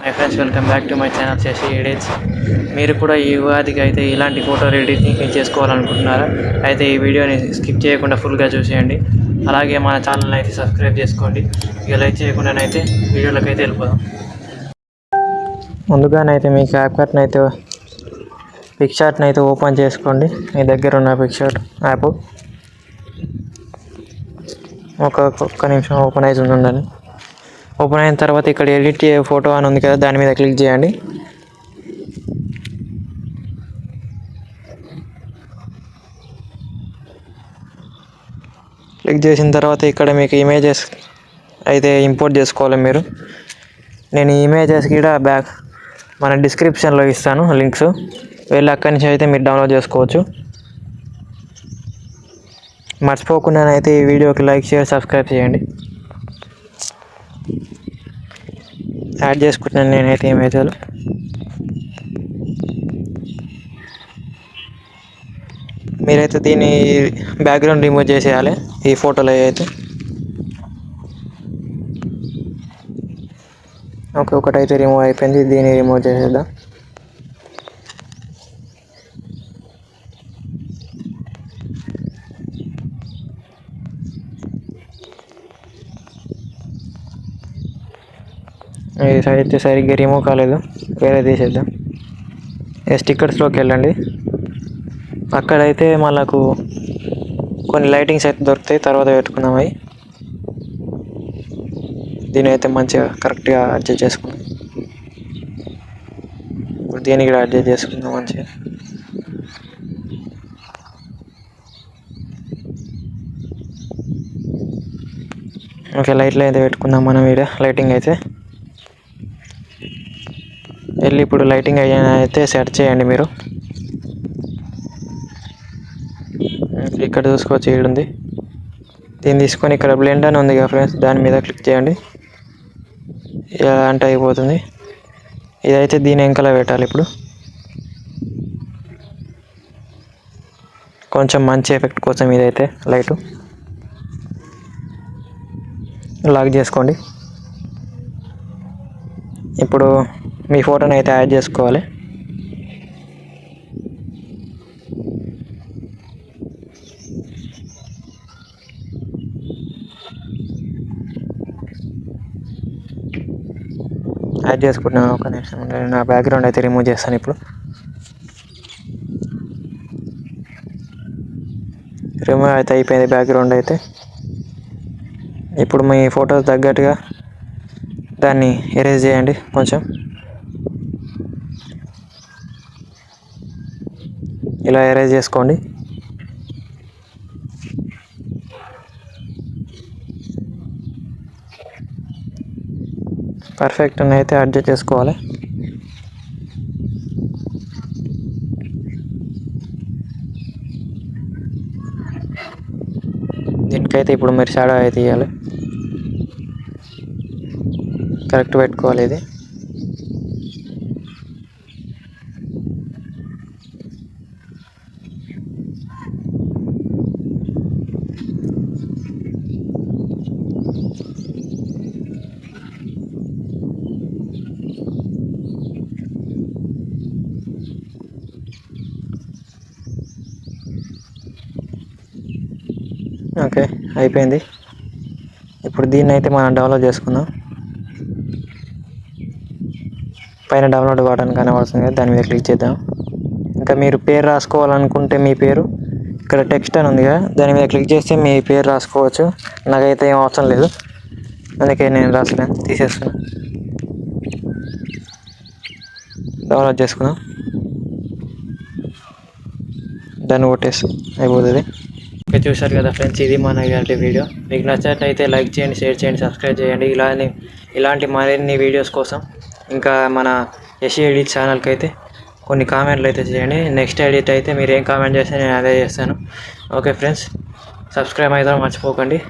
My friends, welcome back to my channel Shashi edits. మీరు కూడా ఈ ఉగాదికి అయితే ఇలాంటి ఫోటో ఎడిటింగ్ చేసుకోవాలనుకుంటున్నారా? అయితే ఈ వీడియోని స్కిప్ చేయకుండా ఫుల్గా చూసేయండి. అలాగే మన ఛానల్ని అయితే సబ్స్క్రైబ్ చేసుకోండి. ఇక లైక్ చేయకుండానైతే వీడియోలోకి అయితే వెళ్ళిపోదాం. ముందుగానైతే మీ క్యాప్కట్ని అయితే పిక్చార్ట్ని అయితే ఓపెన్ చేసుకోండి. మీ దగ్గర ఉన్న పిక్చార్ట్ యాప్ ఒక్క నిమిషం ఓపెన్ అవుతుంది ఉండండి. ఓపెన్ అయిన తర్వాత ఇక్కడ ఎడిట్ ఫోటో అని ఉంది కదా, దాని మీద క్లిక్ చేయండి. క్లిక్ చేసిన తర్వాత ఇక్కడ మీకు ఇమేజెస్ అయితే ఇంపోర్ట్ చేసుకోవాలి మీరు. నేను ఈ ఇమేజెస్ కూడా మన డిస్క్రిప్షన్లో ఇస్తాను లింక్స్, వెళ్ళి అక్కడి నుంచి అయితే మీరు డౌన్లోడ్ చేసుకోవచ్చు. మర్చిపోకుండానైతే ఈ వీడియోకి లైక్ షేర్ సబ్స్క్రైబ్ చేయండి. యాడ్ చేసుకుంటున్నాను నేనైతే ఇమేజ్లు. మీరైతే దీన్ని బ్యాక్గ్రౌండ్ రిమూవ్ చేసేయాలి ఈ ఫోటోలో అయితే. ఓకే, ఒకటైతే రిమూవ్ అయిపోయింది, దీన్ని రిమూవ్ చేసేద్దాం. ఈ సైడ్ అయితే సరిగ్గా రిమూవ్ కాలేదు, వేరే తీసేద్దాం. స్టిక్కర్స్లోకి వెళ్ళండి. అక్కడైతే మనకు కొన్ని లైటింగ్స్ అయితే దొరుకుతాయి, తర్వాత పెట్టుకుందాం. అవి దీని అయితే మంచిగా కరెక్ట్గా అడ్జస్ట్ చేసుకుందాం. ఇప్పుడు దీన్ని కూడా అడ్జస్ట్ చేసుకుందాం మంచిగా. ఓకే, లైట్లు అయితే పెట్టుకుందాం మనం. వీడియో లైటింగ్ అయితే వెళ్ళి ఇప్పుడు లైటింగ్ అయితే సెట్ చేయండి మీరు. ఇక్కడ చూసుకోవచ్చు, ఇక్కడ ఉంది. దీన్ని తీసుకొని ఇక్కడ బ్లెండ్ అని ఉంది కదా ఫ్రెండ్స్, దాని మీద క్లిక్ చేయండి. ఇలా అంటే అయిపోతుంది. ఇదైతే దీని వెనకాల పెట్టాలి. ఇప్పుడు కొంచెం మంచి ఎఫెక్ట్ కోసం ఇదైతే లైటు లాక్ చేసుకోండి. ఇప్పుడు మీ ఫోటోని అయితే యాడ్ చేసుకోవాలి. యాడ్ చేసుకుంటున్నాను. ఒక నిమిషం, నా బ్యాక్గ్రౌండ్ అయితే రిమూవ్ చేస్తాను. ఇప్పుడు రిమూవ్ అయితే అయిపోయింది బ్యాక్గ్రౌండ్ అయితే. ఇప్పుడు మీ ఫోటో తగ్గట్టుగా దాన్ని ఎరేజ్ చేయండి కొంచెం. ఇలా ఎరేజ్ చేసుకోండి. పర్ఫెక్ట్ అని అయితే అడ్జస్ట్ చేసుకోవాలి. దీనికైతే ఇప్పుడు మీరు షాడో అయితే ఇవ్వాలి, కరెక్ట్ పెట్టుకోవాలి ఇది. ఓకే, అయిపోయింది. ఇప్పుడు దీన్ని అయితే మనం డౌన్లోడ్ చేసుకుందాం. పైన డౌన్లోడ్ బటన్ కనబడుతుంది కదా, దాని మీద క్లిక్ చేద్దాం. ఇంకా మీరు పేరు రాసుకోవాలనుకుంటే మీ పేరు ఇక్కడ టెక్స్ట్ అని ఉంది కదా, దాని మీద క్లిక్ చేస్తే మీ పేరు రాసుకోవచ్చు. నాకైతే ఏం అవసరం లేదు, అందుకే నేను రాసలేను, తీసేస్తాను. డౌన్లోడ్ చేసుకుందాం, దాన్ని కొట్టేసి అయిపోతుంది. ఓకే, చూశారు కదా ఫ్రెండ్స్, ఇది మన ఇలాంటి వీడియో. మీకు నచ్చినట్లయితే లైక్ చేయండి, షేర్ చేయండి, సబ్స్క్రైబ్ చేయండి. ఇలాంటి మరిన్ని వీడియోస్ కోసం ఇంకా మన శశి ఎడిట్ ఛానల్కి అయితే కొన్ని కామెంట్లు అయితే చేయండి. నెక్స్ట్ ఎడిట్ అయితే మీరు ఏం కామెంట్ చేస్తే నేను అదే చేస్తాను. ఓకే ఫ్రెండ్స్, సబ్స్క్రైబ్ అయితే మర్చిపోకండి.